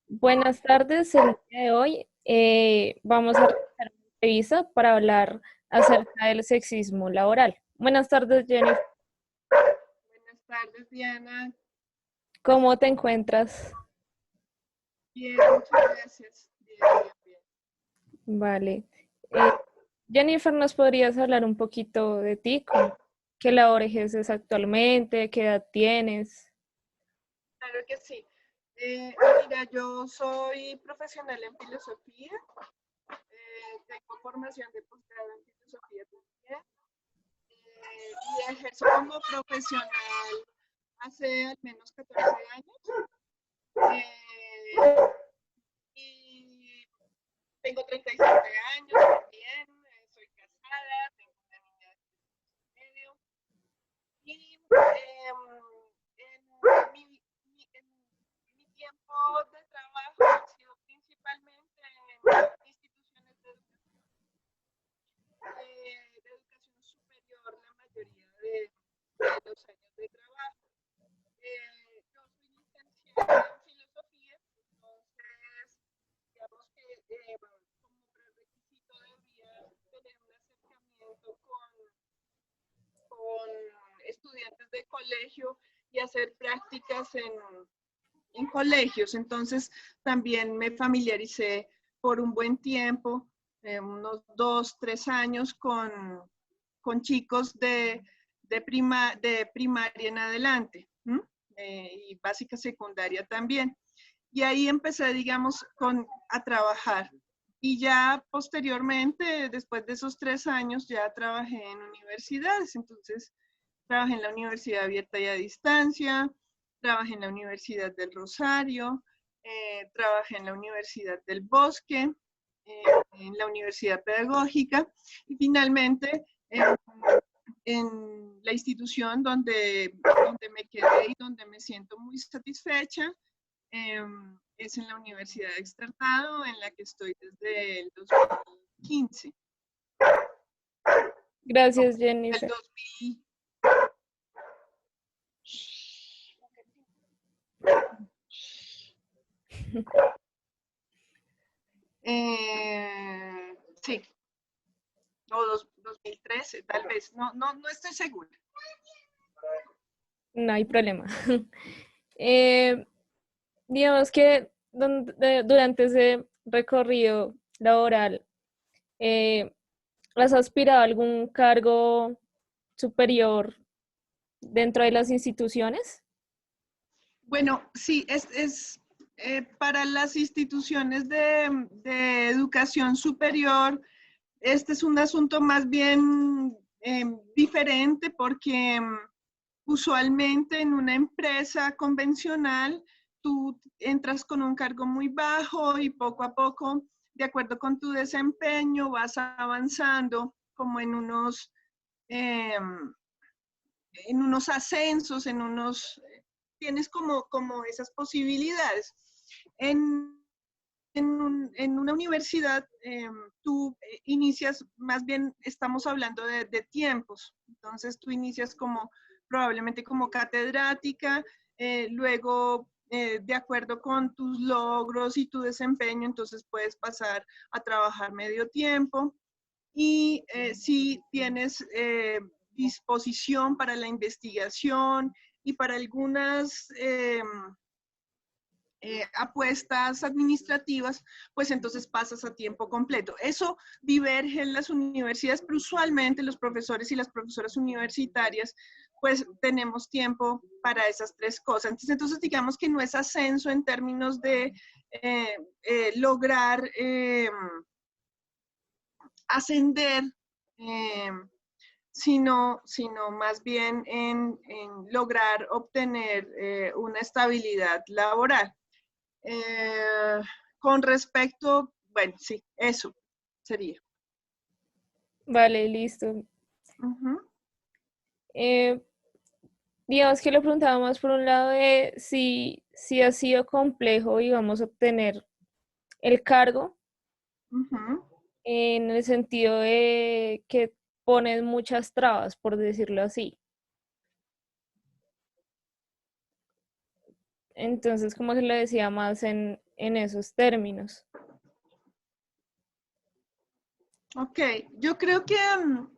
Buenas tardes, el día de hoy vamos a realizar una entrevista para hablar acerca del sexismo laboral. Buenas tardes, Jennifer. Buenas tardes, Diana. ¿Cómo te encuentras? Bien, muchas gracias. Bien, bien, bien. Vale. Jennifer, ¿nos podrías hablar un poquito de ti? ¿Qué labor ejerces actualmente? ¿Qué edad tienes? Claro que sí. Mira, yo soy profesional en filosofía. Tengo formación de posgrado en filosofía también. Y ejerzo como profesional hace al menos 14 años. Eh, y tengo 37 años también. Soy casada, tengo una niña de 3 años y medio. Y en mi tiempo de trabajo ha sido principalmente en instituciones de educación superior la mayoría de los años de trabajo. Yo soy licenciada en filosofía, entonces digamos que como prerequisito debería tener un acercamiento con estudiantes de colegio y hacer prácticas en colegios. Entonces también me familiaricé por un buen tiempo, unos 2, 3 años, con chicos de primaria en adelante, y básica secundaria también. Y ahí empecé, digamos, a trabajar. Y ya posteriormente, después de esos 3 años, ya trabajé en universidades. Entonces, trabajé en la Universidad Abierta y a Distancia, trabajé en la Universidad del Rosario, trabajé en la Universidad del Bosque, en la Universidad Pedagógica y finalmente en la institución donde me quedé y donde me siento muy satisfecha, es en la Universidad de Externado, en la que estoy desde el 2015. No, Gracias, el Jennifer. 2000. Sí, o 2013, tal vez. No estoy segura. No hay problema. Eh, digamos que durante ese recorrido laboral, eh, ¿has aspirado a algún cargo superior dentro de las instituciones? Bueno, sí, para las instituciones de educación superior, este es un asunto más bien diferente porque usualmente en una empresa convencional tú entras con un cargo muy bajo y poco a poco, de acuerdo con tu desempeño, vas avanzando como em, en unos ascensos, tienes como esas posibilidades. En, en una universidad, tú inicias, más bien estamos hablando de tiempos, entonces tú inicias probablemente como catedrática, luego de acuerdo con tus logros y tu desempeño, entonces puedes pasar a trabajar medio tiempo y si tienes disposición para la investigación y para algunas apuestas administrativas, pues entonces pasas a tiempo completo. Eso diverge en las universidades, pero usualmente los profesores y las profesoras universitarias, pues tenemos tiempo para esas tres cosas. Entonces digamos que no es ascenso en términos de lograr ascender, eh, sino más bien en lograr obtener una estabilidad laboral. Eh, con respecto, bueno, sí, eso sería. Vale, listo. Ujú. Eh, digamos que lo preguntaba más por un lado de si ha sido complejo, digamos, obtener el cargo, Ujú. en el sentido de que ponen muchas trabas, por decirlo así. Entonces, como se lo decía más en esos términos. Ok, yo creo que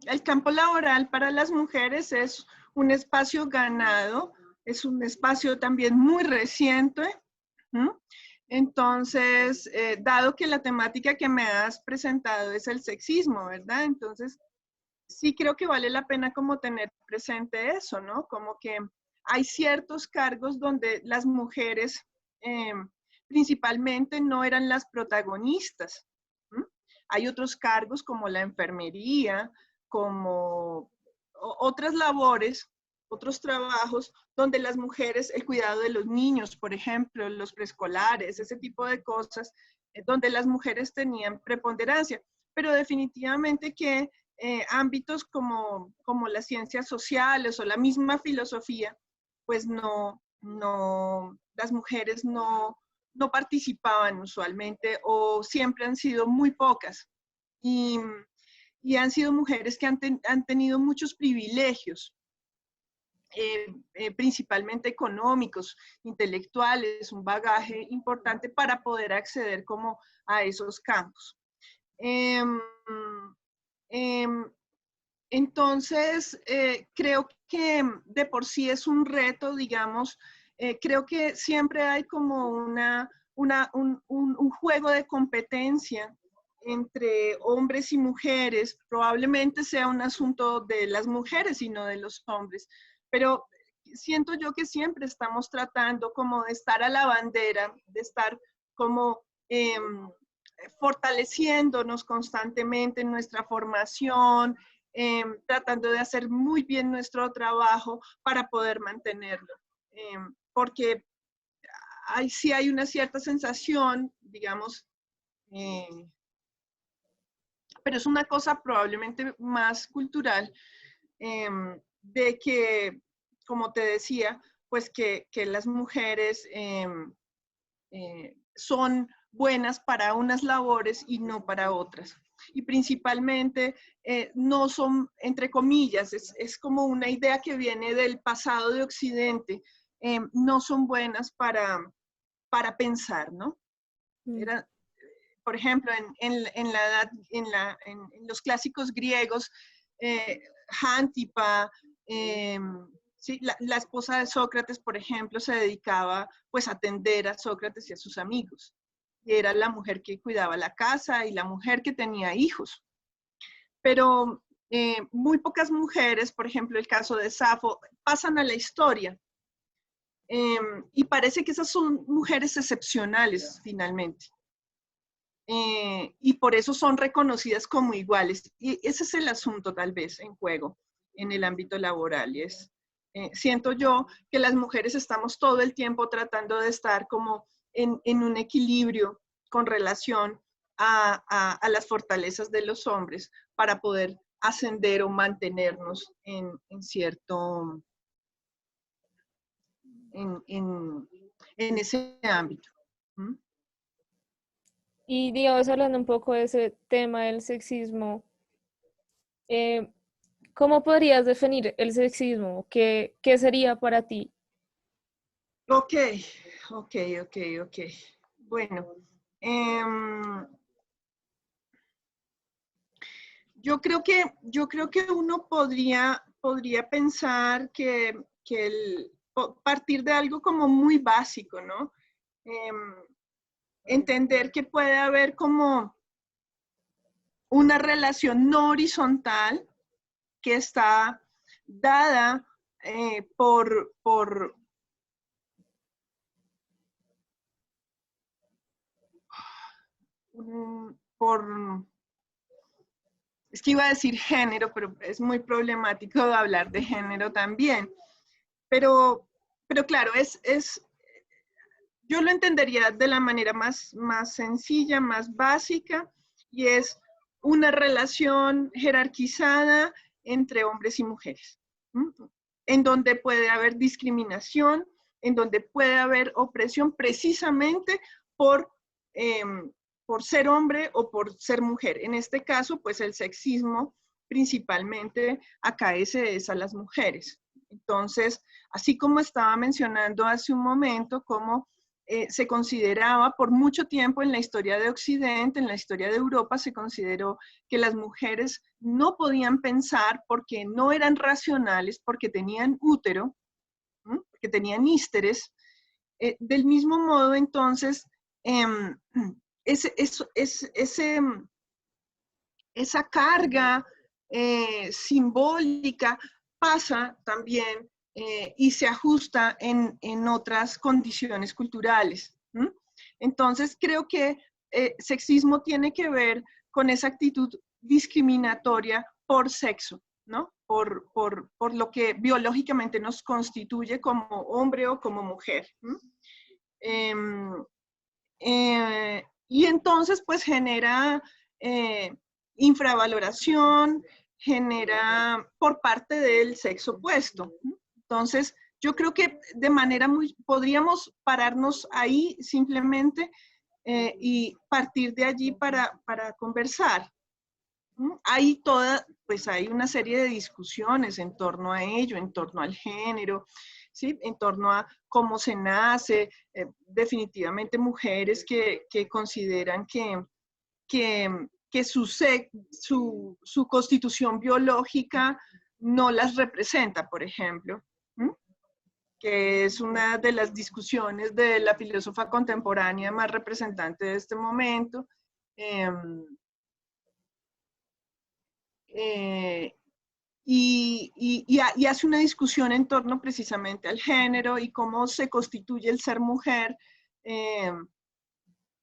el campo laboral para las mujeres es un espacio ganado, es un espacio también muy reciente. ¿Mm? Entonces, dado que la temática que me has presentado es el sexismo, ¿verdad? Entonces, sí creo que vale la pena como tener presente eso, ¿no? Como que hay ciertos cargos donde las mujeres eh, principalmente no eran las protagonistas. ¿Mm? Hay otros cargos como la enfermería, como otras labores, otros trabajos donde las mujeres, el cuidado de los niños, por ejemplo, los preescolares, ese tipo de cosas, donde las mujeres tenían preponderancia. Pero definitivamente que ámbitos como las ciencias sociales o la misma filosofía, pues las mujeres no participaban usualmente o siempre han sido muy pocas. Y, y han sido mujeres que han tenido muchos privilegios, principalmente económicos, intelectuales, un bagaje importante para poder acceder como a esos campos. Eh, eh, entonces, creo que de por sí es un reto, digamos, creo que siempre hay como un juego de competencia entre hombres y mujeres. Probablemente sea un asunto de las mujeres y no de los hombres, pero siento yo que siempre estamos tratando como de estar a la bandera, de estar como fortaleciéndonos constantemente en nuestra formación, tratando de hacer muy bien nuestro trabajo para poder mantenerlo. Porque sí hay una cierta sensación, digamos, eh, pero es una cosa probablemente más cultural, de que, como te decía, pues que las mujeres son buenas para unas labores y no para otras. Y principalmente no son, entre comillas, es como una idea que viene del pasado de Occidente, no son buenas para pensar, ¿no? Mm. Era, por ejemplo, en los clásicos griegos, Hántipa, eh, sí, la esposa de Sócrates, por ejemplo, se dedicaba pues a atender a Sócrates y a sus amigos. Y era la mujer que cuidaba la casa y la mujer que tenía hijos. Pero muy pocas mujeres, por ejemplo, el caso de Safo, pasan a la historia. Y parece que esas son mujeres excepcionales, finalmente. Y por eso son reconocidas como iguales. Y ese es el asunto tal vez en juego en el ámbito laboral. Y siento yo que las mujeres estamos todo el tiempo tratando de estar como en un equilibrio con relación a las fortalezas de los hombres para poder ascender o mantenernos en cierto, en, en ese ámbito. ¿Mm? Y digamos, hablando un poco de ese tema del sexismo, eh, ¿cómo podrías definir el sexismo? ¿Qué sería para ti? Ok, ok, ok, ok. Bueno, em, yo creo que uno podría pensar que partir de algo como muy básico, ¿no? Em, entender que puede haber como una relación no horizontal que está dada por es que iba a decir género, pero es muy problemático hablar de género también. Pero, pero claro, yo lo entendería de la manera más sencilla, más básica, y es una relación jerarquizada entre hombres y mujeres, ¿m? En donde puede haber discriminación, en donde puede haber opresión precisamente por, eh, por ser hombre o por ser mujer. En este caso, pues el sexismo principalmente acaece a las mujeres. Entonces, así como estaba mencionando hace un momento, cómo se consideraba por mucho tiempo en la historia de Occidente, en la historia de Europa, se consideró que las mujeres no podían pensar porque no eran racionales, porque tenían útero, porque tenían ísteres. Del mismo modo, entonces, esa carga simbólica pasa también y se ajusta en otras condiciones culturales. Entonces, creo que sexismo tiene que ver con esa actitud discriminatoria por sexo, ¿no? Por lo que biológicamente nos constituye como hombre o como mujer. Y entonces, pues genera infravaloración, genera por parte del sexo opuesto. Entonces, yo creo que de manera podríamos pararnos ahí simplemente y partir de allí para conversar. Hay pues hay una serie de discusiones en torno a ello, en torno al género, ¿sí? En torno a cómo se nace, definitivamente mujeres que consideran que su constitución biológica no las representa, por ejemplo, que es una de las discusiones de la filósofa contemporánea más representante de este momento. Y hace una discusión en torno precisamente al género y cómo se constituye el ser mujer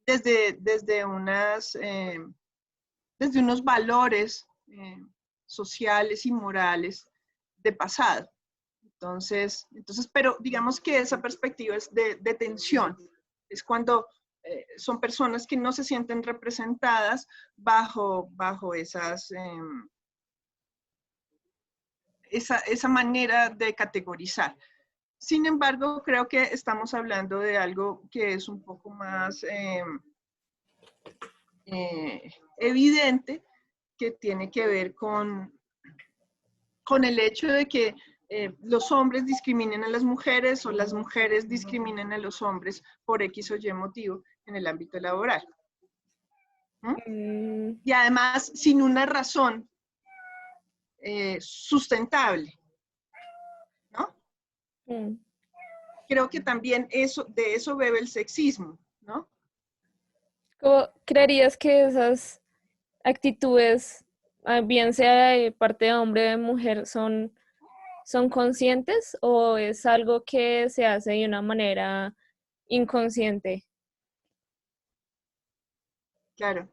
desde unos valores sociales y morales de pasado. Entonces, pero digamos que esa perspectiva es de tensión. Es cuando son personas que no se sienten representadas bajo esa manera de categorizar. Sin embargo, creo que estamos hablando de algo que es un poco más evidente, que tiene que ver con el hecho de que los hombres discriminen a las mujeres o las mujeres discriminen a los hombres por X o Y motivo en el ámbito laboral. Y además, sin una razón sustentable, ¿no? Creo que también de eso bebe el sexismo, ¿no? ¿Cómo creerías que esas actitudes, bien sea de parte de hombre o de mujer, son conscientes o es algo que se hace de una manera inconsciente? Claro.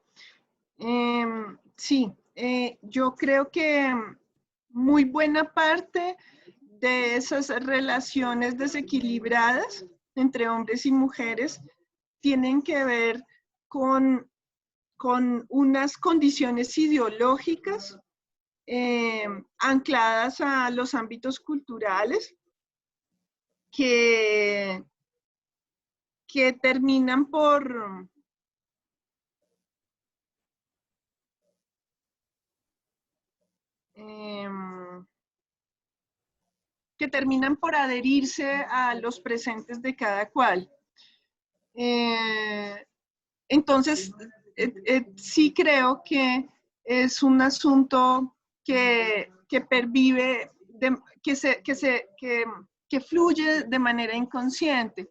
Sí, yo creo que muy buena parte de esas relaciones desequilibradas entre hombres y mujeres tienen que ver con unas condiciones ideológicas ancladas a los ámbitos culturales que terminan por adherirse a los presentes de cada cual. Entonces, sí creo que es un asunto que pervive, que fluye de manera inconsciente.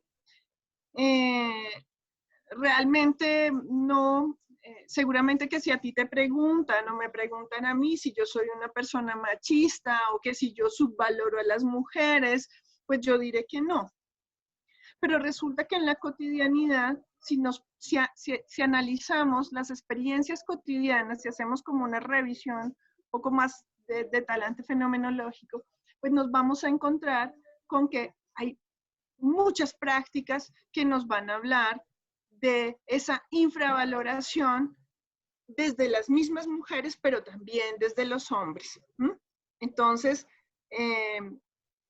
Realmente no, seguramente que si a ti te preguntan o me preguntan a mí si yo soy una persona machista o que si yo subvaloro a las mujeres, pues yo diré que no. Pero resulta que en la cotidianidad, si analizamos las experiencias cotidianas, si hacemos como una revisión un poco más de talante fenomenológico, pues nos vamos a encontrar con que hay muchas prácticas que nos van a hablar de esa infravaloración desde las mismas mujeres, pero también desde los hombres. Entonces,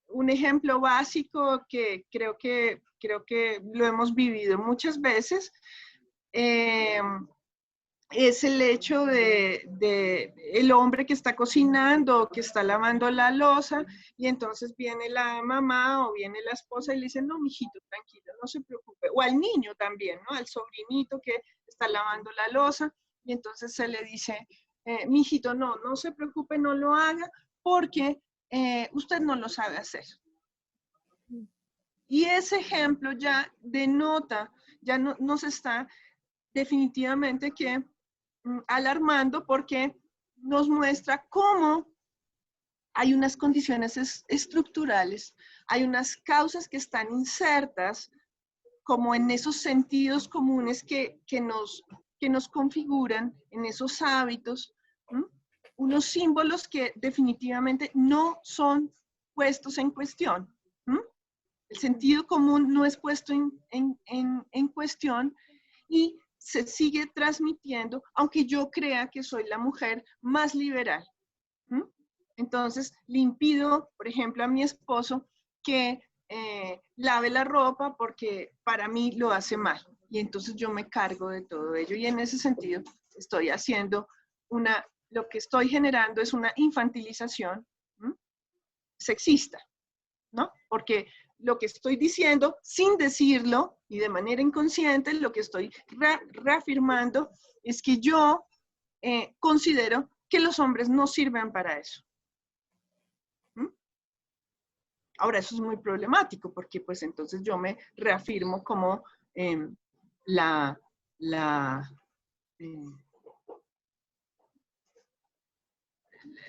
un ejemplo básico que creo que lo hemos vivido muchas veces, es el hecho de el hombre que está cocinando o que está lavando la loza y entonces viene la mamá o viene la esposa y le dice, no, mijito, tranquilo, no se preocupe. O al niño también, ¿no? Al sobrinito que está lavando la loza y entonces se le dice, mijito, no, no se preocupe, no lo haga porque usted no lo sabe hacer. Y ese ejemplo ya denota, ya nos está definitivamente que alarmando porque nos muestra cómo hay unas condiciones estructurales, hay unas causas que están insertas como en esos sentidos comunes que nos configuran, en esos hábitos, unos símbolos que definitivamente no son puestos en cuestión. El sentido común no es puesto en cuestión y se sigue transmitiendo, aunque yo crea que soy la mujer más liberal. Entonces, le impido, por ejemplo, a mi esposo que lave la ropa porque para mí lo hace mal. Y entonces yo me cargo de todo ello. Y en ese sentido, estoy haciendo lo que estoy generando es una infantilización sexista, ¿no? Porque lo que estoy diciendo, sin decirlo y de manera inconsciente, lo que estoy reafirmando es que yo considero que los hombres no sirven para eso. Ahora, eso es muy problemático porque pues entonces yo me reafirmo como la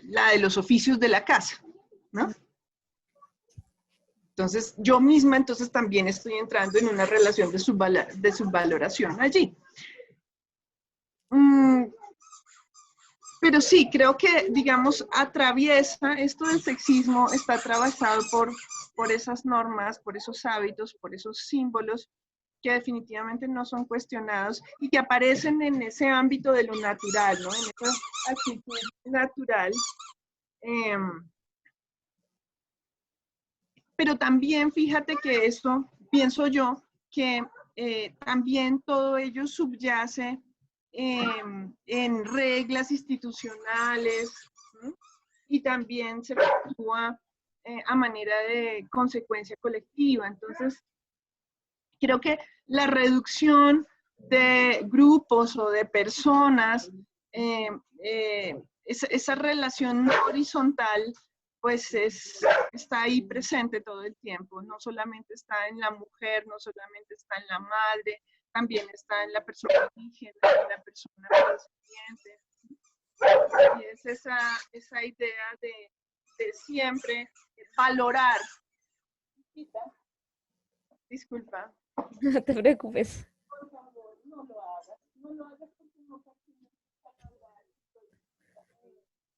de los oficios de la casa, ¿no? Entonces, yo misma entonces también estoy entrando en una relación de subvaloración allí. Pero sí, creo que, digamos, atraviesa, esto del sexismo está atravesado por esas normas, por esos hábitos, por esos símbolos que definitivamente no son cuestionados y que aparecen en ese ámbito de lo natural, ¿no? En esa actitud natural. Pero también fíjate que esto, pienso yo, que también todo ello subyace en reglas institucionales, ¿sí? Y también se actúa a manera de consecuencia colectiva. Entonces, creo que la reducción de grupos o de personas, esa relación no horizontal, pues está ahí presente todo el tiempo. No solamente está en la mujer, no solamente está en la madre, también está en la persona indígena, en la persona afrodescendiente. Y es esa idea de siempre valorar. Disculpa. No te preocupes. Por favor, no lo hagas. No lo hagas porque no continúes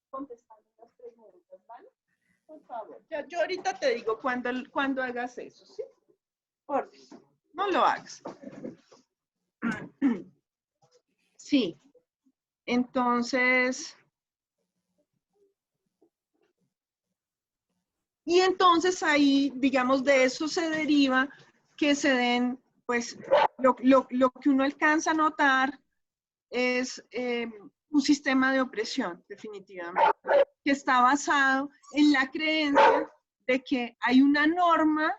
contestando las preguntas, ¿vale? Por favor. Ya, yo ahorita te digo cuando hagas eso, ¿sí? Por favor, no lo hagas. Sí. Entonces, y entonces ahí, digamos, de eso se deriva que se den, pues, lo que uno alcanza a notar es un sistema de opresión, definitivamente, que está basado en la creencia de que hay una norma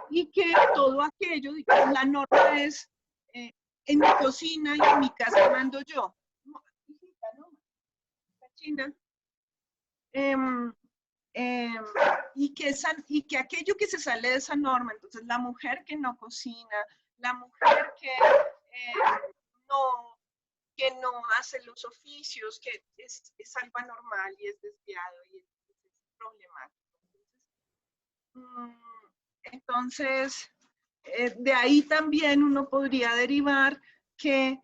y que todo aquello, digamos, la norma es en mi cocina y en mi casa mando yo. No, hijita, no, China. Y que aquello que se sale de esa norma, entonces la mujer que no cocina, la mujer no, que no hace los oficios, que es algo anormal y es desviado y es problemático. Entonces, de ahí también uno podría derivar que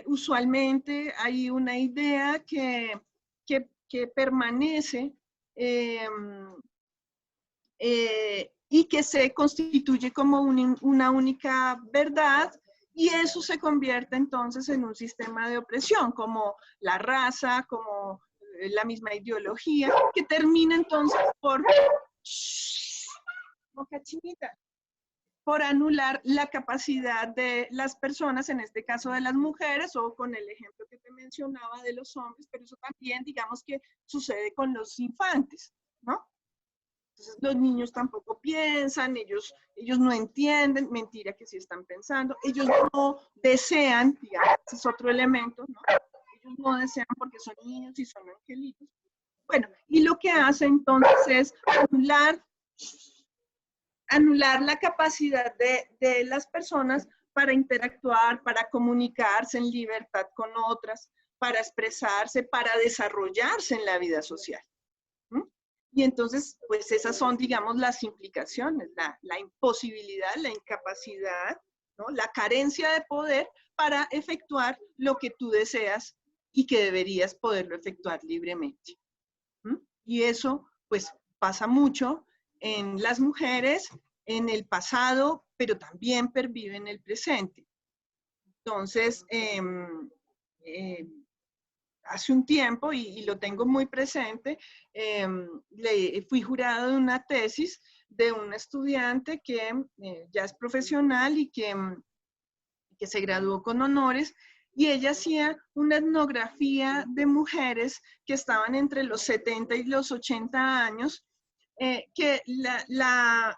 usualmente hay una idea que permanece y que se constituye como una única verdad, y eso se convierte entonces en un sistema de opresión, como la raza, como la misma ideología, que termina entonces por... Boca chinita. por anular la capacidad de las personas, en este caso de las mujeres, o con el ejemplo que te mencionaba de los hombres, pero eso también, digamos que sucede con los infantes, ¿no? Entonces los niños tampoco piensan, ellos no entienden, mentira que sí están pensando, ellos no desean, digamos, ese es otro elemento, ¿no? Ellos no desean porque son niños y son angelitos. Bueno, y lo que hace entonces es anular la capacidad de las personas para interactuar, para comunicarse en libertad con otras, para expresarse, para desarrollarse en la vida social. ¿Mm? Y entonces, pues esas son, digamos, las implicaciones, la imposibilidad, la incapacidad, ¿no? La carencia de poder para efectuar lo que tú deseas y que deberías poderlo efectuar libremente. ¿Mm? Y eso, pues, pasa mucho en las mujeres, en el pasado, pero también pervive en el presente. Entonces, hace un tiempo, y lo tengo muy presente, fui jurado de una tesis de una estudiante que ya es profesional y que se graduó con honores, y ella hacía una etnografía de mujeres que estaban entre los 70 y los 80 años, que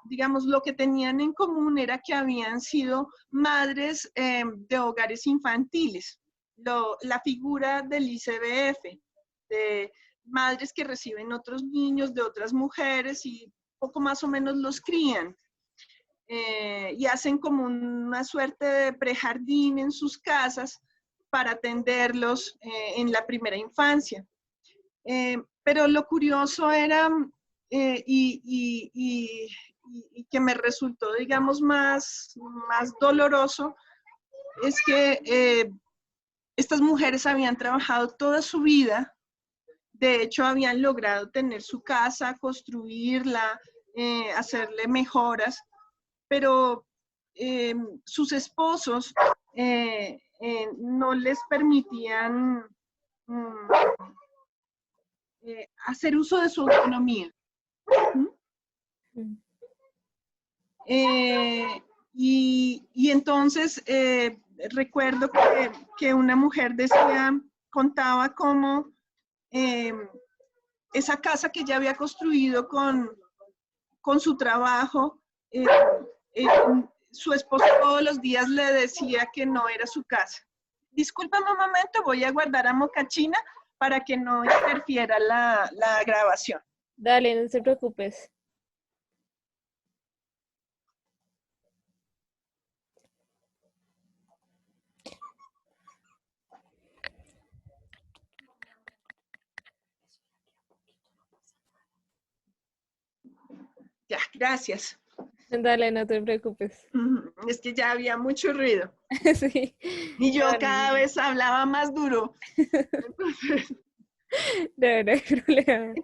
digamos, lo que tenían en común era que habían sido madres de hogares infantiles. La figura del ICBF, de madres que reciben otros niños de otras mujeres y poco más o menos los crían. Y hacen como una suerte de prejardín en sus casas para atenderlos en la primera infancia. Pero lo curioso era, y que me resultó, digamos, más doloroso, es que estas mujeres habían trabajado toda su vida, de hecho habían logrado tener su casa, construirla, hacerle mejoras, pero sus esposos no les permitían hacer uso de su autonomía. Y entonces recuerdo que una mujer contaba cómo esa casa que ella había construido con su trabajo, su esposo todos los días le decía que no era su casa. Discúlpame un momento, voy a guardar a Mocachina para que no interfiera la grabación. Dale, no te preocupes. Ya, gracias. Dale, no te preocupes. Es que ya había mucho ruido. Sí. Y yo Dale. cada vez hablaba más duro. Entonces, No hay problema.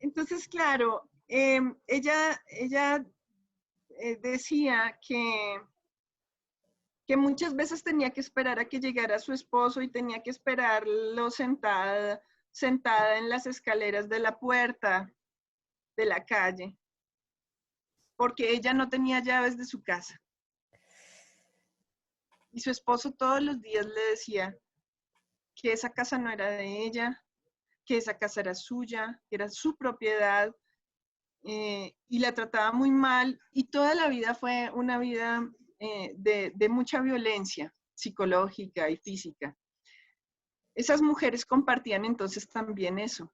Entonces claro, ella decía que muchas veces tenía que esperar a que llegara su esposo y tenía que esperarlo sentada en las escaleras de la puerta de la calle, porque ella no tenía llaves de su casa. Y su esposo todos los días le decía que esa casa no era de ella, que esa casa era suya, que era su propiedad, y la trataba muy mal, y toda la vida fue una vida de mucha violencia psicológica y física. Esas mujeres compartían entonces también eso.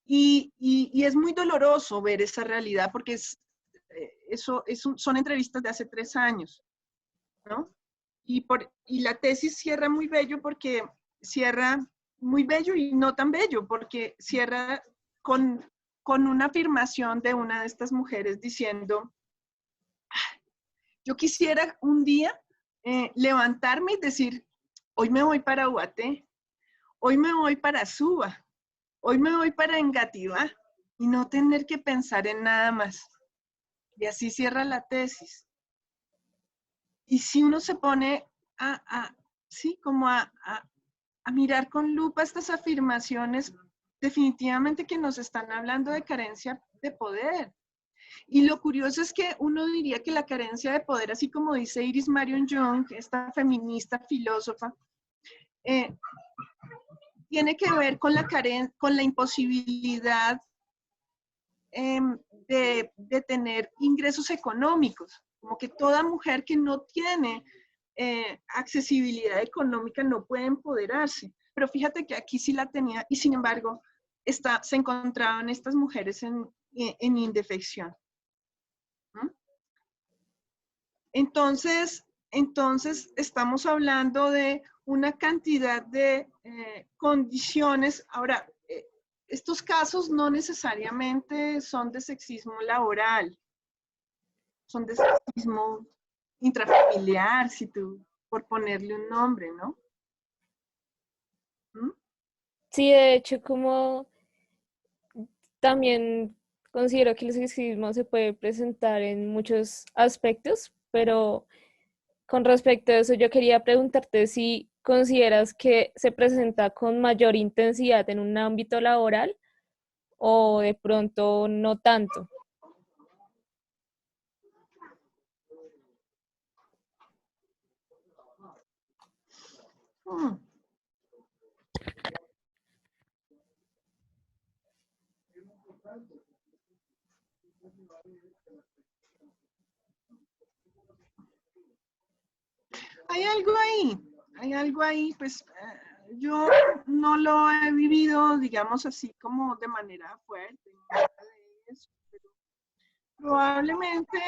Y es muy doloroso ver esa realidad porque son entrevistas de hace 3 años, ¿no? Y la tesis cierra muy bello porque cierra muy bello y no tan bello, porque cierra con una afirmación de una de estas mujeres diciendo, yo quisiera un día levantarme y decir, hoy me voy para Ubaté, hoy me voy para Suba, hoy me voy para Engativá, y no tener que pensar en nada más. Y así cierra la tesis. Y si uno se pone sí, como a mirar con lupa estas afirmaciones, definitivamente que nos están hablando de carencia de poder. Y lo curioso es que uno diría que la carencia de poder, así como dice Iris Marion Young, esta feminista filósofa, tiene que ver con con la imposibilidad de tener ingresos económicos, como que toda mujer que no tiene accesibilidad económica no puede empoderarse. Pero fíjate que aquí sí la tenía y sin embargo se encontraban estas mujeres en indefección. ¿Mm? Entonces estamos hablando de una cantidad de condiciones. Ahora, estos casos no necesariamente son de sexismo laboral, son de sexismo intrafamiliar, si tú, por ponerle un nombre, ¿no? ¿Mm? Sí, de hecho, como también considero que el sexismo se puede presentar en muchos aspectos, pero con respecto a eso yo quería preguntarte si consideras que se presenta con mayor intensidad en un ámbito laboral o de pronto no tanto. Mm. Hay algo ahí, pues yo no lo he vivido, digamos así, como de manera fuerte, nada de eso, pero probablemente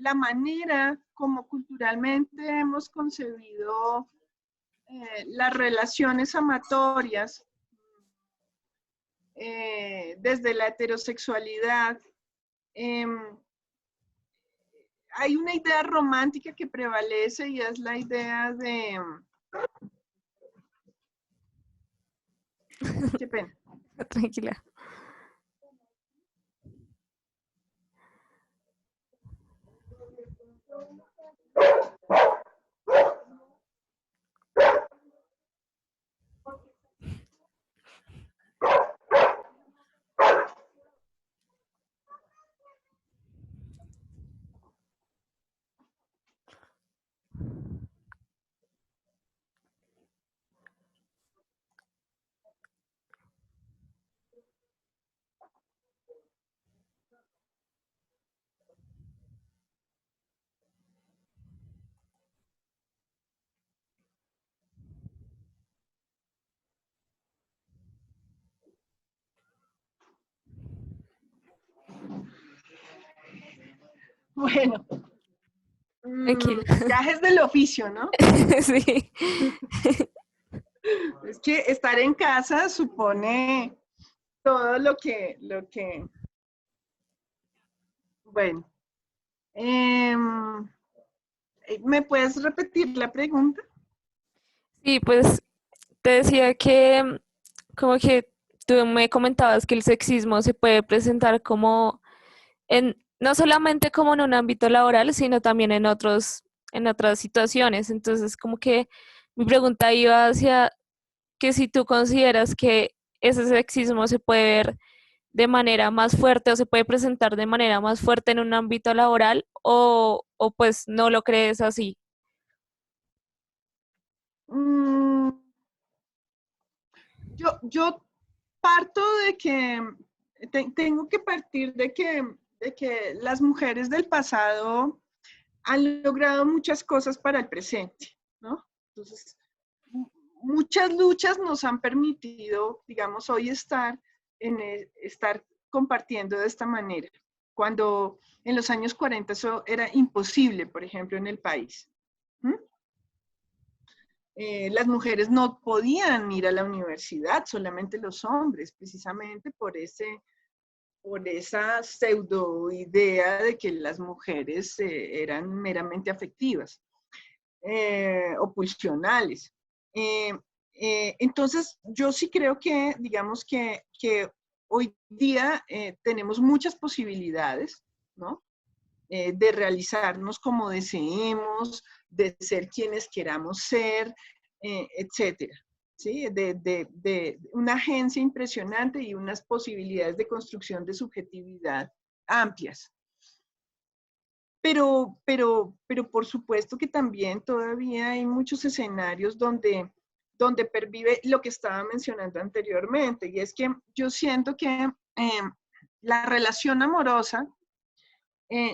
la manera como culturalmente hemos concebido las relaciones amatorias desde la heterosexualidad, hay una idea romántica que prevalece y es la idea de... Qué pena. Tranquila. Bueno, Tranquila. gajes del oficio, ¿no? Sí. Es que estar en casa supone todo bueno. ¿Me puedes repetir la pregunta? Sí, pues te decía que como que tú me comentabas que el sexismo se puede presentar como no solamente como en un ámbito laboral, sino también en otras situaciones. Entonces, como que mi pregunta iba hacia que si tú consideras que ese sexismo se puede ver de manera más fuerte o se puede presentar de manera más fuerte en un ámbito laboral o pues no lo crees así. Mm, yo parto de que, tengo que partir de que las mujeres del pasado han logrado muchas cosas para el presente, ¿no? Entonces, muchas luchas nos han permitido, digamos, hoy estar compartiendo de esta manera, cuando en los años 40 eso era imposible, por ejemplo, en el país. ¿Mm? Las mujeres no podían ir a la universidad, solamente los hombres, precisamente por esa pseudo idea de que las mujeres eran meramente afectivas o pulsionales. Eh, entonces, yo sí creo que, digamos que hoy día tenemos muchas posibilidades, ¿no? De realizarnos como deseemos, de ser quienes queramos ser, etcétera. ¿Sí? De una agencia impresionante y unas posibilidades de construcción de subjetividad amplias. Pero por supuesto que también todavía hay muchos escenarios donde pervive lo que estaba mencionando anteriormente, y es que yo siento que la relación amorosa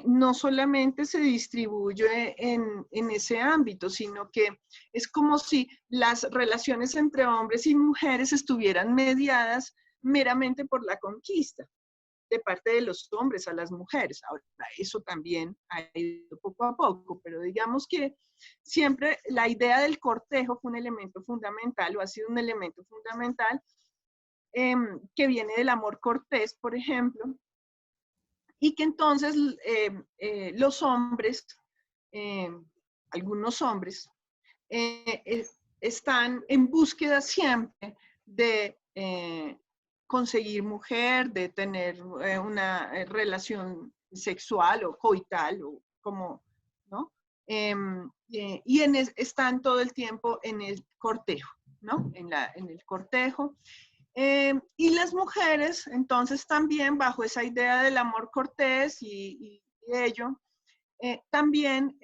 no solamente se distribuye en ese ámbito, sino que es como si las relaciones entre hombres y mujeres estuvieran mediadas meramente por la conquista de parte de los hombres a las mujeres. Ahora, eso también ha ido poco a poco, pero digamos que siempre la idea del cortejo fue un elemento fundamental, o ha sido un elemento fundamental, que viene del amor cortés, por ejemplo, y que entonces los hombres, eh, algunos hombres, están en búsqueda siempre de conseguir mujer, de tener una relación sexual o coital, o como, ¿no? Están todo el tiempo en el cortejo, ¿no? En el cortejo. Y las mujeres, entonces, también bajo esa idea del amor cortés y ello, también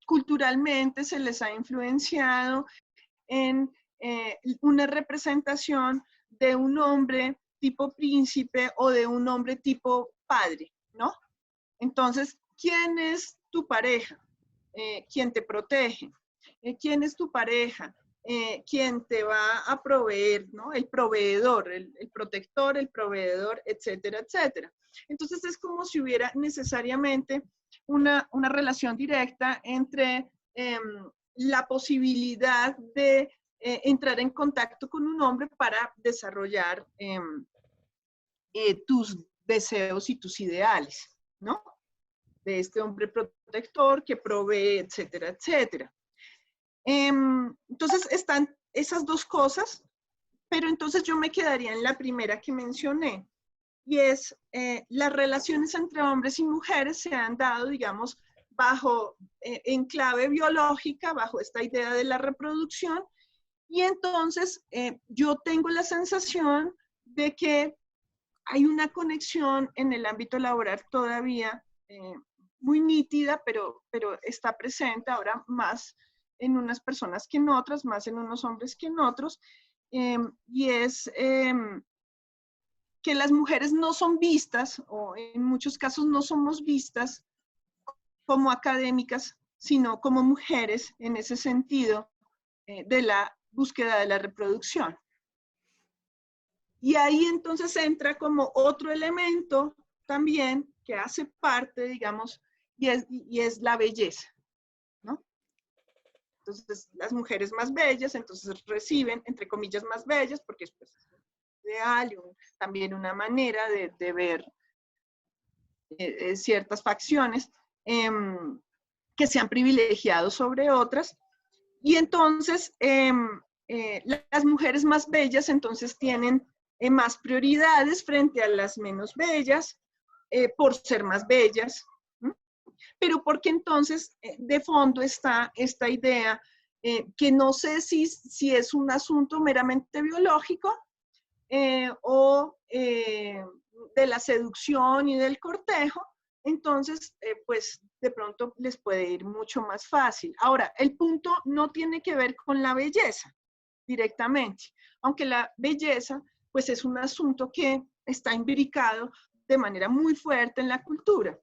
culturalmente se les ha influenciado en una representación de un hombre tipo príncipe o de un hombre tipo padre, ¿no? Entonces, ¿quién es tu pareja? ¿Quién te protege? ¿Quién es tu pareja? ¿Quién te va a proveer, ¿no? El proveedor, el protector, el proveedor, etcétera, etcétera. Entonces es como si hubiera necesariamente una relación directa entre la posibilidad de entrar en contacto con un hombre para desarrollar tus deseos y tus ideales, ¿no? De este hombre protector que provee, etcétera, etcétera. Entonces están esas dos cosas, pero entonces yo me quedaría en la primera que mencioné, y es las relaciones entre hombres y mujeres se han dado, digamos, bajo, en clave biológica, bajo esta idea de la reproducción, y entonces yo tengo la sensación de que hay una conexión en el ámbito laboral todavía muy nítida, pero está presente ahora más en unas personas que en otras, más en unos hombres que en otros, y es que las mujeres no son vistas, o en muchos casos no somos vistas como académicas, sino como mujeres en ese sentido de la búsqueda de la reproducción. Y ahí entonces entra como otro elemento también que hace parte, digamos, y es la belleza, ¿no? Entonces, las mujeres más bellas, entonces reciben, entre comillas, más bellas, porque es pues, ideal, y también una manera de ver ciertas facciones que se han privilegiado sobre otras. Y entonces, las mujeres más bellas entonces tienen más prioridades frente a las menos bellas, por ser más bellas, ¿m? Pero porque entonces de fondo está esta idea que no sé si es un asunto meramente biológico o de la seducción y del cortejo, entonces pues de pronto les puede ir mucho más fácil. Ahora, el punto no tiene que ver con la belleza directamente, aunque la belleza pues es un asunto que está imbricado de manera muy fuerte en la cultura.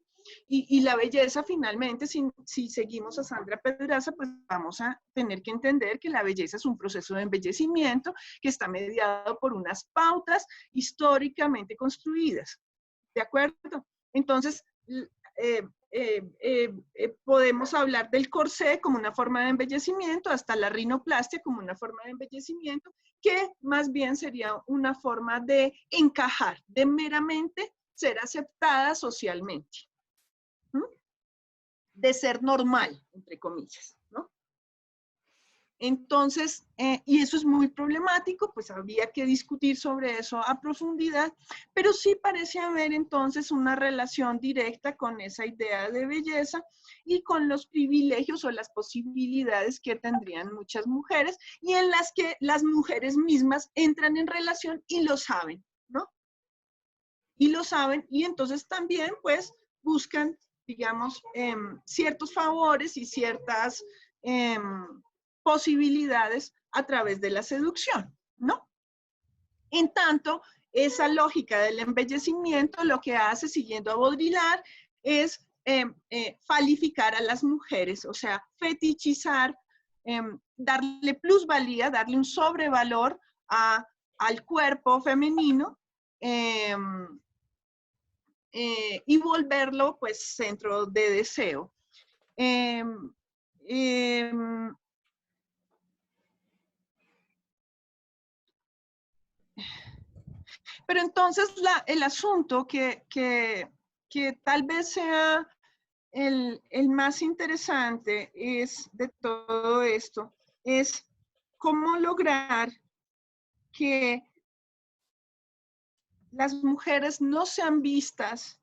Y la belleza finalmente, si seguimos a Sandra Pedraza, pues vamos a tener que entender que la belleza es un proceso de embellecimiento que está mediado por unas pautas históricamente construidas. ¿De acuerdo? Entonces, podemos hablar del corsé como una forma de embellecimiento, hasta la rinoplastia como una forma de embellecimiento, que más bien sería una forma de encajar, de meramente ser aceptada socialmente, de ser normal, entre comillas, ¿no? Entonces, y eso es muy problemático, pues habría que discutir sobre eso a profundidad, pero sí parece haber entonces una relación directa con esa idea de belleza y con los privilegios o las posibilidades que tendrían muchas mujeres y en las que las mujeres mismas entran en relación y lo saben, ¿no? y lo saben, y entonces también pues buscan, digamos, ciertos favores y ciertas posibilidades a través de la seducción, ¿no? En tanto, esa lógica del embellecimiento lo que hace, siguiendo a Baudrillard, es falificar a las mujeres, o sea, fetichizar, darle plusvalía, darle un sobrevalor al cuerpo femenino, y volverlo pues centro de deseo. Pero entonces el asunto que tal vez sea el más interesante es de todo esto, es cómo lograr que las mujeres no sean vistas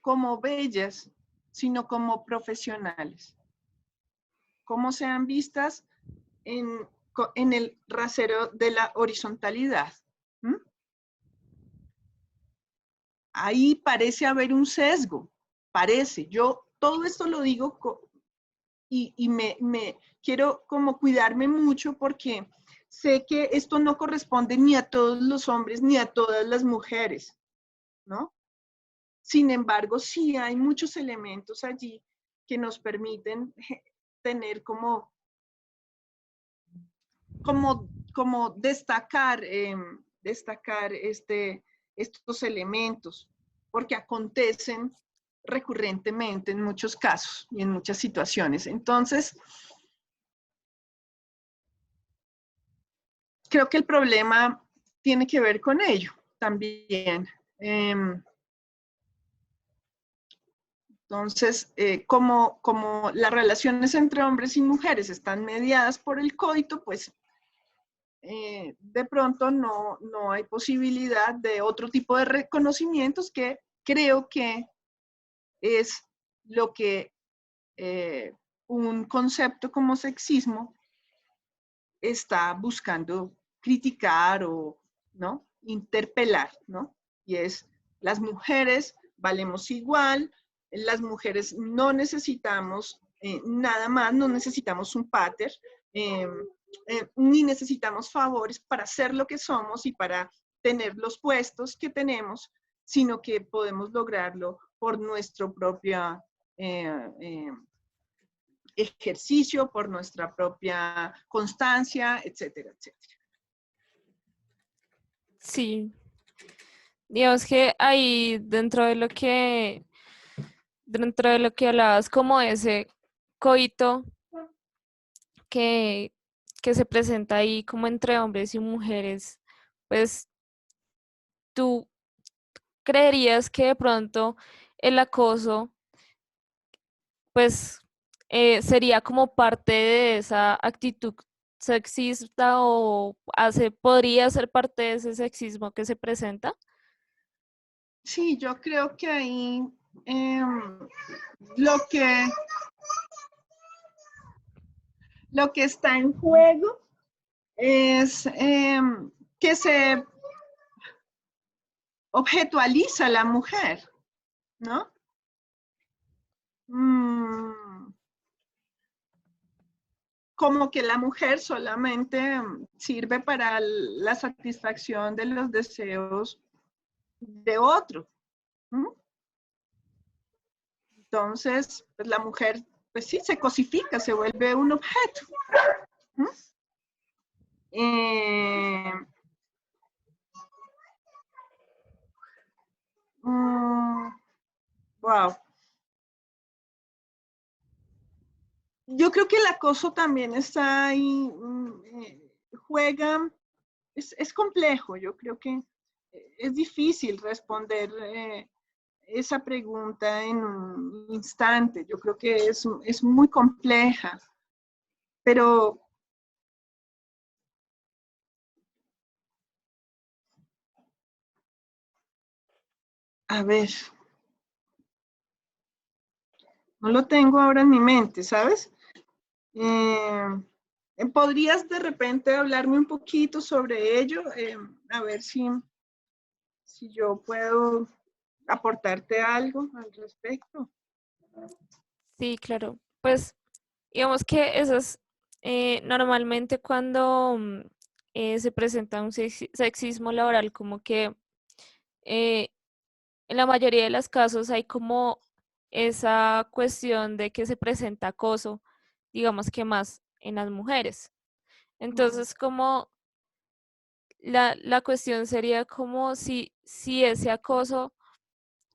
como bellas, sino como profesionales. Cómo sean vistas en el rasero de la horizontalidad. ¿Mm? Ahí parece haber un sesgo, parece. Yo todo esto lo digo y me quiero como cuidarme mucho porque sé que esto no corresponde ni a todos los hombres ni a todas las mujeres, ¿no? Sin embargo, sí hay muchos elementos allí que nos permiten tener como destacar, destacar estos elementos, porque acontecen recurrentemente en muchos casos y en muchas situaciones. Entonces, creo que el problema tiene que ver con ello también. Entonces, como las relaciones entre hombres y mujeres están mediadas por el coito, pues de pronto no hay posibilidad de otro tipo de reconocimientos que creo que es lo que un concepto como sexismo está buscando criticar o, ¿no?, interpelar, ¿no? Y es, las mujeres valemos igual, las mujeres no necesitamos nada más, no necesitamos un pater, ni necesitamos favores para ser lo que somos y para tener los puestos que tenemos, sino que podemos lograrlo por nuestro propio ejercicio, por nuestra propia constancia, etcétera, etcétera. Sí, digamos que ahí dentro de lo que hablabas, como ese coito que, que se presenta ahí como entre hombres y mujeres, pues tú creerías que de pronto el acoso, pues sería como parte de esa actitud sexista o podría ser parte de ese sexismo que se presenta. Sí, yo creo que ahí lo que está en juego es que se objetualiza a la mujer, ¿no? Como que la mujer solamente sirve para la satisfacción de los deseos de otro. Entonces, pues la mujer, pues sí, se cosifica, se vuelve un objeto. Wow. Yo creo que el acoso también está ahí, juega, es complejo, yo creo que es difícil responder esa pregunta en un instante, yo creo que es muy compleja, pero a ver, no lo tengo ahora en mi mente, ¿sabes? ¿Podrías de repente hablarme un poquito sobre ello? A ver si si yo puedo aportarte algo al respecto. Sí, claro. Pues digamos que eso es normalmente cuando se presenta un sexismo laboral, como que eh, en la mayoría de los casos hay como esa cuestión de que se presenta acoso, digamos que más en las mujeres. Entonces, como la cuestión sería como si ese acoso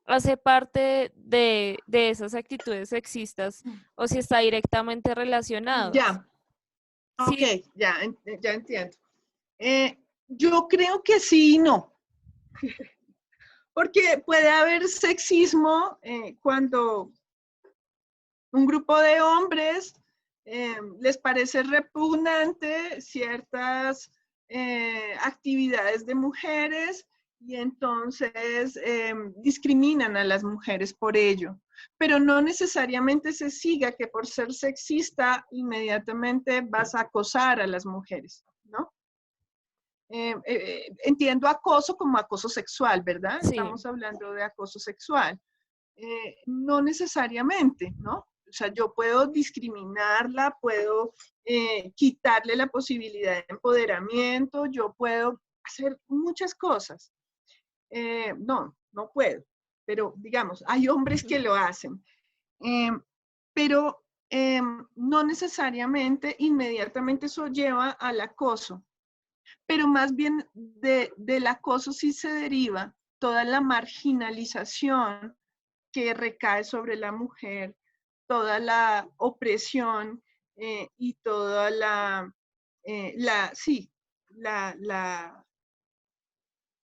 hace parte de esas actitudes sexistas o si está directamente relacionados. Ya, ok, Sí, ya entiendo. Yo creo que sí y no, porque puede haber sexismo cuando un grupo de hombres les parece repugnante ciertas actividades de mujeres y entonces discriminan a las mujeres por ello. Pero no necesariamente se siga que por ser sexista inmediatamente vas a acosar a las mujeres, ¿no? Entiendo acoso como acoso sexual, ¿verdad? sí. Estamos hablando de acoso sexual. No necesariamente, ¿no? O sea, yo puedo discriminarla, puedo quitarle la posibilidad de empoderamiento, yo puedo hacer muchas cosas. No puedo, pero digamos, hay hombres que lo hacen. Eh, pero no necesariamente inmediatamente eso lleva al acoso, pero más bien del acoso sí se deriva toda la marginalización que recae sobre la mujer, toda la opresión y toda sí, la, la,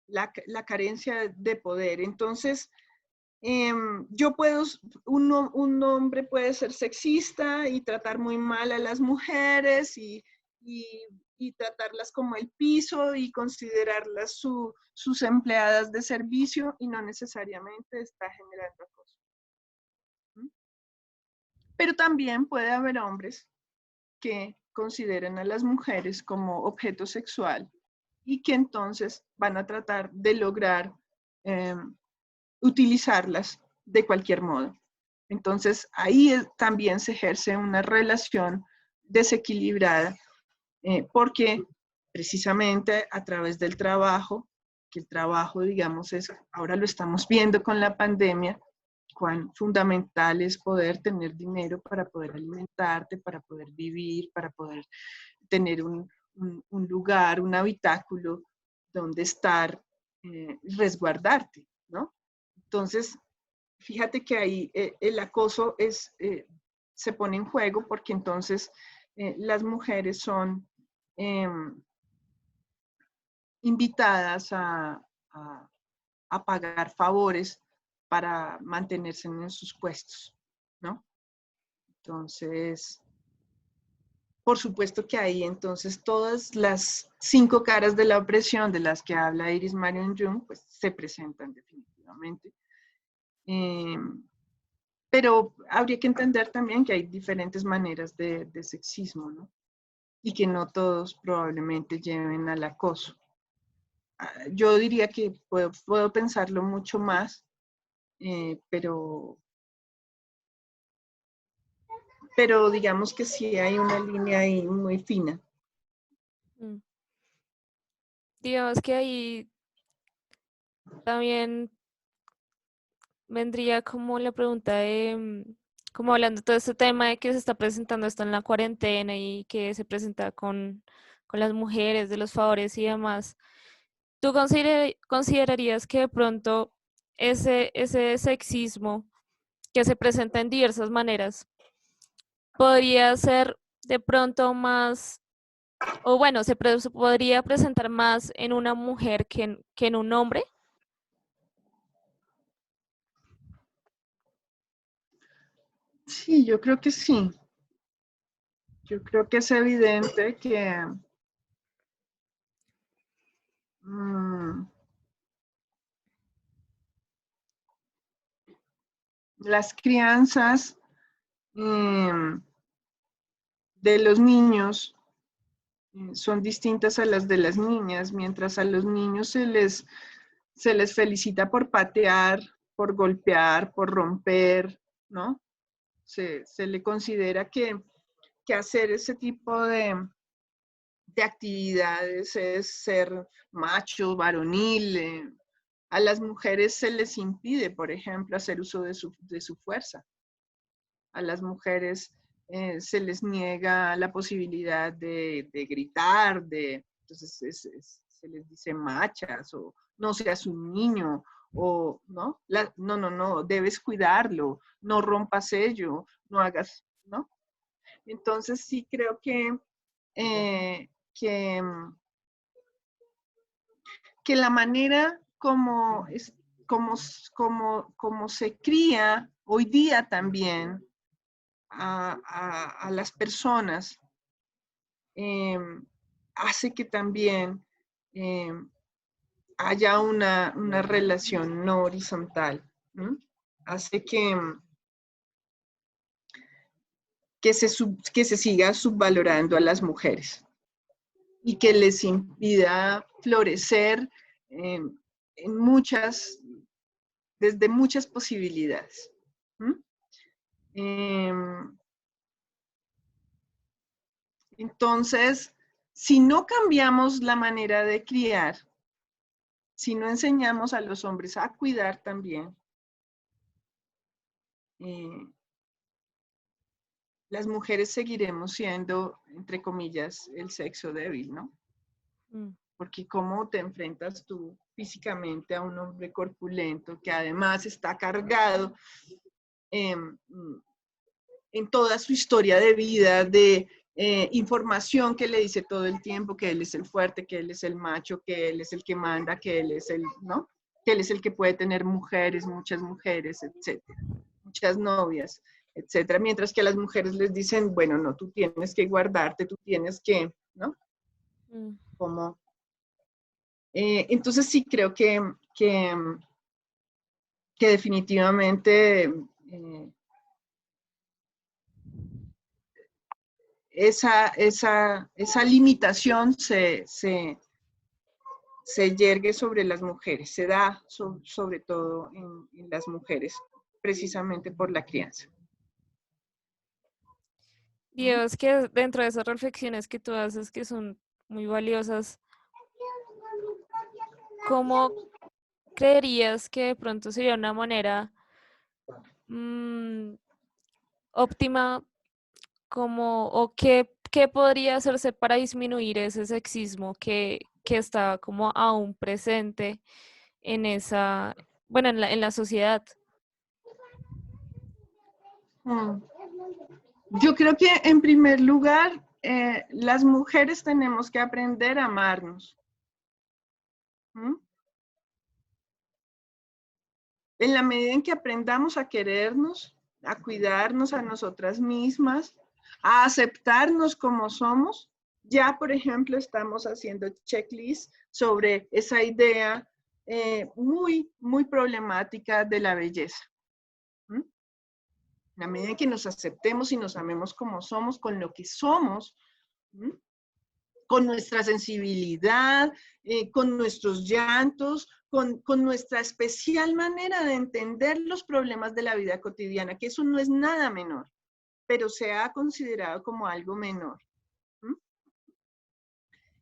la carencia de poder. Entonces, yo puedo, un hombre puede ser sexista y tratar muy mal a las mujeres y, y tratarlas como el piso y considerarlas sus empleadas de servicio y no necesariamente está generando acoso. Pero también puede haber hombres que consideren a las mujeres como objeto sexual y que entonces van a tratar de lograr eh, utilizarlas de cualquier modo. Entonces ahí también se ejerce una relación desequilibrada porque precisamente a través del trabajo, que el trabajo, digamos, ahora lo estamos viendo con la pandemia, cuán fundamental es poder tener dinero para poder alimentarte, para poder vivir, para poder tener un lugar, un habitáculo donde estar, resguardarte, ¿no? Entonces, fíjate que ahí el acoso se pone en juego porque entonces las mujeres son eh, invitadas a, a pagar favores para mantenerse en sus puestos, ¿no? Entonces, por supuesto que ahí entonces todas las 5 caras de la opresión de las que habla Iris Marion Jung, pues se presentan definitivamente. Eh, pero habría que entender también que hay diferentes maneras de sexismo, ¿no? Y que no todos probablemente lleven al acoso. Yo diría que puedo pensarlo mucho más, pero digamos que sí hay una línea ahí muy fina. Mm. Digamos que ahí también vendría como la pregunta de, como hablando de todo este tema de que se está presentando esto en la cuarentena y que se presenta con las mujeres, de los favores y demás. ¿Tú considerarías que de pronto ese sexismo que se presenta en diversas maneras podría ser de pronto más, o bueno, se podría presentar más en una mujer que en un hombre? Sí, yo creo que sí. Yo creo que es evidente que mmm, las crianzas de los niños son distintas a las de las niñas, mientras a los niños se les felicita por patear, por golpear, por romper, ¿no? Se le considera que hacer ese tipo de actividades es ser macho, varonil. A las mujeres se les impide, por ejemplo, hacer uso de su fuerza. A las mujeres se les niega la posibilidad de gritar, entonces se les dice machas, o no seas un niño, o no, no, debes cuidarlo, no rompas ello, no hagas, ¿no? Entonces sí creo eh, que, que la manera como se cría hoy día también a las personas hace que también haya una relación no horizontal. ¿No? Hace que se siga subvalorando a las mujeres y que les impida florecer en desde muchas posibilidades. Entonces, si no cambiamos la manera de criar, si no enseñamos a los hombres a cuidar también, las mujeres seguiremos siendo, entre comillas, el sexo débil, ¿no? Porque cómo te enfrentas tú físicamente a un hombre corpulento que además está cargado en toda su historia de vida, de información que le dice todo el tiempo que él es el fuerte, que él es el macho, que él es el que manda, que él es el, ¿no? Que él es el que puede tener mujeres, muchas mujeres, etcétera, muchas novias, etcétera, mientras que a las mujeres les dicen, bueno, no, tú tienes que guardarte, tú tienes que, ¿no? Como, entonces sí creo que definitivamente esa limitación se yergue sobre las mujeres, se da sobre todo en las mujeres, precisamente por la crianza. Dios, que dentro de esas reflexiones que tú haces, que son muy valiosas, ¿cómo creerías que de pronto sería una manera óptima como, o qué podría hacerse para disminuir ese sexismo que está como aún presente en esa, bueno, en la sociedad? Yo creo que en primer lugar, las mujeres tenemos que aprender a amarnos. En la medida en que aprendamos a querernos, a cuidarnos a nosotras mismas, a aceptarnos como somos, ya, por ejemplo, estamos haciendo checklist sobre esa idea muy, muy problemática de la belleza. En la medida en que nos aceptemos y nos amemos como somos, con lo que somos, con nuestra sensibilidad, con nuestros llantos, con nuestra especial manera de entender los problemas de la vida cotidiana, que eso no es nada menor, pero se ha considerado como algo menor.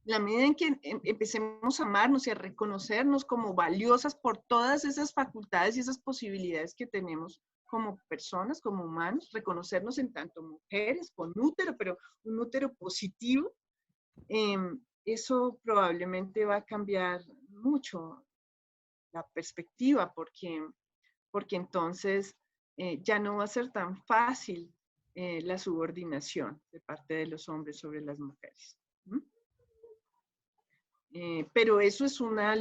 La medida en que empecemos a amarnos y a reconocernos como valiosas por todas esas facultades y esas posibilidades que tenemos como personas, como humanos, reconocernos en tanto mujeres con útero, pero un útero positivo, eso probablemente va a cambiar mucho la perspectiva, porque entonces ya no va a ser tan fácil la subordinación de parte de los hombres sobre las mujeres. Pero eso es una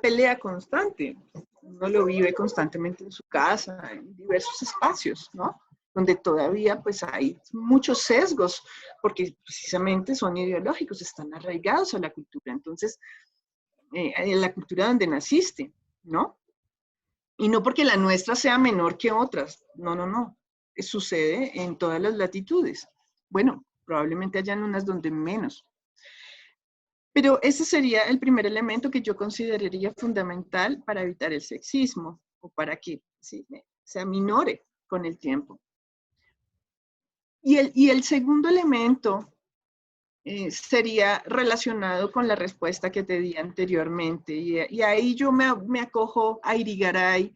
pelea constante. Uno lo vive constantemente en su casa, en diversos espacios, ¿no? Donde todavía pues hay muchos sesgos, porque precisamente son ideológicos, están arraigados a la cultura. Entonces, en la cultura donde naciste, ¿no? Y no porque la nuestra sea menor que otras, no. Sucede en todas las latitudes. Bueno, probablemente hayan unas donde menos. Pero ese sería el primer elemento que yo consideraría fundamental para evitar el sexismo o para que sí, se aminore con el tiempo. Y el segundo elemento sería relacionado con la respuesta que te di anteriormente. Y ahí yo me acojo a Irigaray.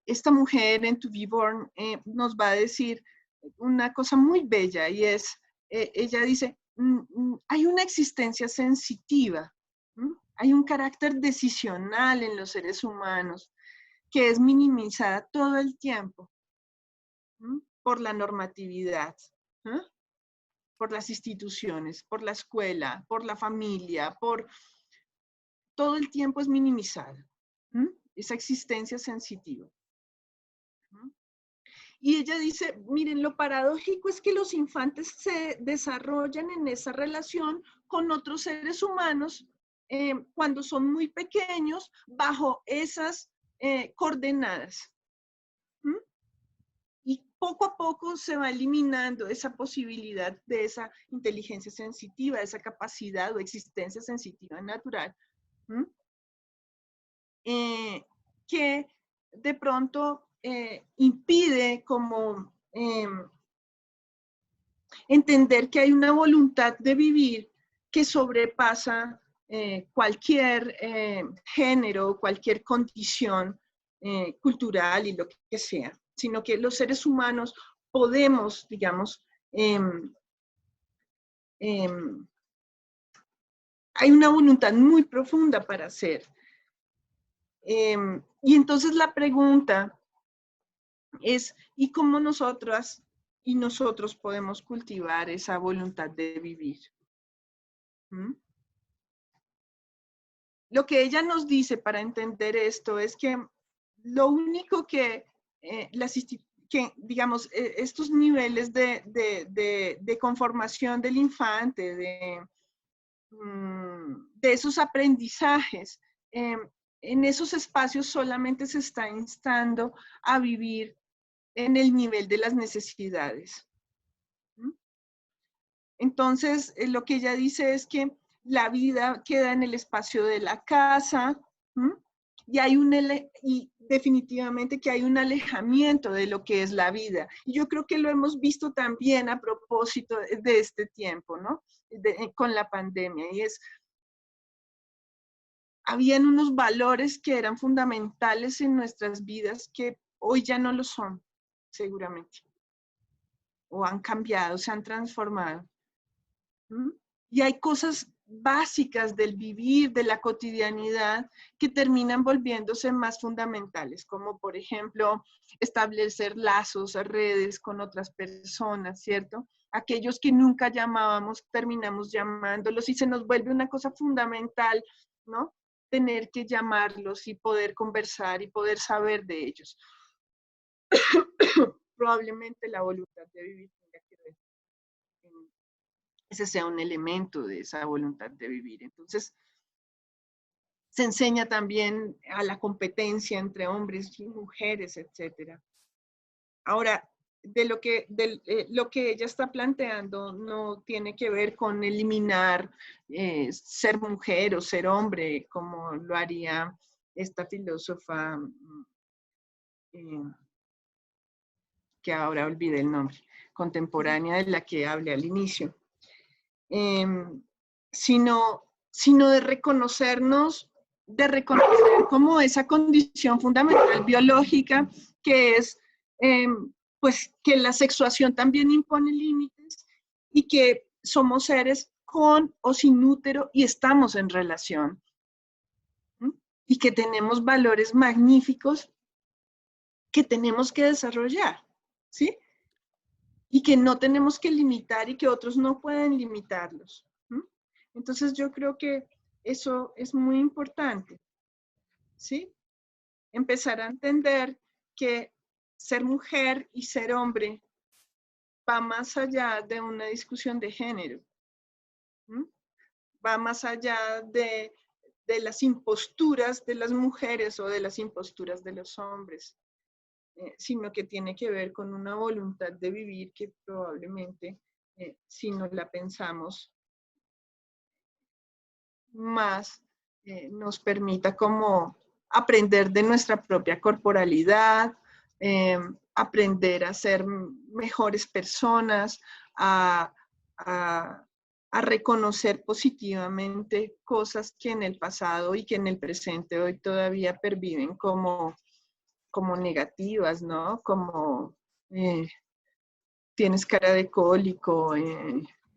Esta mujer en To Be Born nos va a decir una cosa muy bella y es, ella dice, hay una existencia sensitiva, hay un carácter decisional en los seres humanos que es minimizada todo el tiempo por la normatividad, por las instituciones, por la escuela, por la familia, por todo el tiempo es minimizada, esa existencia sensitiva. Y ella dice, miren, lo paradójico es que los infantes se desarrollan en esa relación con otros seres humanos cuando son muy pequeños bajo esas coordenadas. Y poco a poco se va eliminando esa posibilidad de esa inteligencia sensitiva, de esa capacidad o existencia sensitiva natural, que de pronto impide como entender que hay una voluntad de vivir que sobrepasa cualquier género, cualquier condición cultural y lo que sea, sino que los seres humanos podemos, digamos, hay una voluntad muy profunda para hacer. Y entonces la pregunta es, ¿y cómo nosotras y nosotros podemos cultivar esa voluntad de vivir? Lo que ella nos dice para entender esto es que lo único que, digamos, estos niveles de conformación del infante, de esos aprendizajes, en esos espacios solamente se está instando a vivir en el nivel de las necesidades. Entonces, lo que ella dice es que la vida queda en el espacio de la casa, y definitivamente que hay un alejamiento de lo que es la vida. Y yo creo que lo hemos visto también a propósito de este tiempo, ¿no? Con la pandemia, y es, habían unos valores que eran fundamentales en nuestras vidas que hoy ya no lo son, seguramente, o han cambiado, se han transformado. Y hay cosas básicas del vivir, de la cotidianidad, que terminan volviéndose más fundamentales, como por ejemplo, establecer lazos, redes con otras personas, ¿cierto? Aquellos que nunca llamábamos, terminamos llamándolos y se nos vuelve una cosa fundamental, ¿no? Tener que llamarlos y poder conversar y poder saber de ellos. Probablemente la voluntad de vivir tenga que ver ese sea un elemento de esa voluntad de vivir. Entonces, se enseña también a la competencia entre hombres y mujeres, etc. Ahora, lo que ella está planteando no tiene que ver con eliminar ser mujer o ser hombre, como lo haría esta filósofa que ahora olvidé el nombre, contemporánea de la que hablé al inicio. Sino de reconocernos, de reconocer como esa condición fundamental biológica que es, pues, que la sexuación también impone límites y que somos seres con o sin útero y estamos en relación. Y que tenemos valores magníficos que tenemos que desarrollar, ¿sí? Y que no tenemos que limitar y que otros no pueden limitarlos. Entonces yo creo que eso es muy importante, ¿sí? Empezar a entender que ser mujer y ser hombre va más allá de una discusión de género, va más allá de las imposturas de las mujeres o de las imposturas de los hombres, sino que tiene que ver con una voluntad de vivir que probablemente si no la pensamos más, nos permita como aprender de nuestra propia corporalidad, aprender a ser mejores personas, a, a, a reconocer positivamente cosas que en el pasado y que en el presente hoy todavía perviven como negativas, ¿no? Como tienes cara de cólico,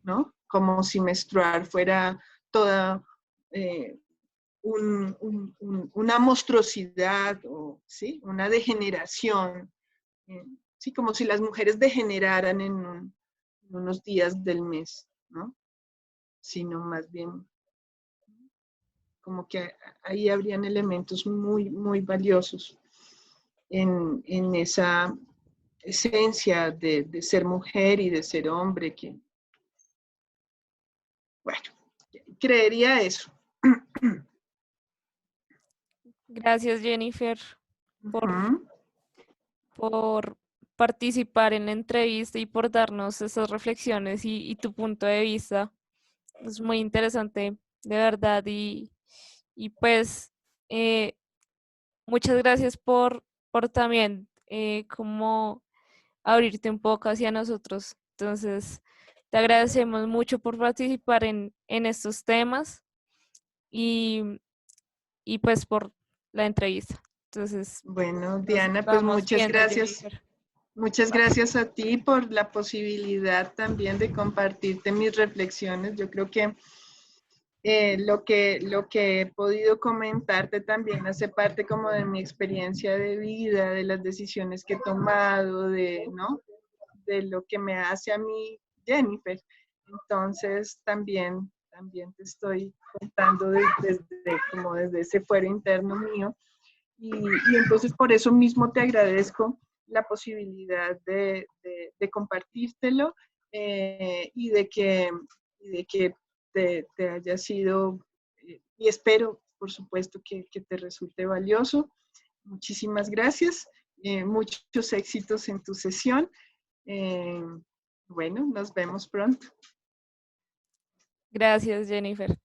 ¿no? Como si menstruar fuera toda una monstruosidad, o, ¿sí? Una degeneración, sí, como si las mujeres degeneraran en unos días del mes, ¿no? Sino más bien como que ahí habrían elementos muy, muy valiosos en esa esencia de ser mujer y de ser hombre, que, bueno, creería eso. Gracias, Jennifer, por, Ujú. por participar en la entrevista y por darnos esas reflexiones y tu punto de vista. Es muy interesante, de verdad. Y pues, eh, muchas gracias por también como abrirte un poco hacia nosotros. Entonces, te agradecemos mucho por participar en estos temas y, y pues por la entrevista. Entonces, Bueno, nos Diana, pues vamos muchas viendo, gracias. Jennifer. Muchas Bye. gracias a ti por la posibilidad también de compartirte mis reflexiones. Yo creo que lo que he podido comentarte también hace parte como de mi experiencia de vida, de las decisiones que he tomado, ¿no? De lo que me hace a mí Jennifer. Entonces también te estoy contando como desde ese fuero interno mío. Y entonces por eso mismo te agradezco la posibilidad de compartírtelo, y de que te haya sido, y espero, por supuesto, que te resulte valioso. Muchísimas gracias. Muchos éxitos en tu sesión. Eh, bueno, nos vemos pronto. Gracias, Jennifer.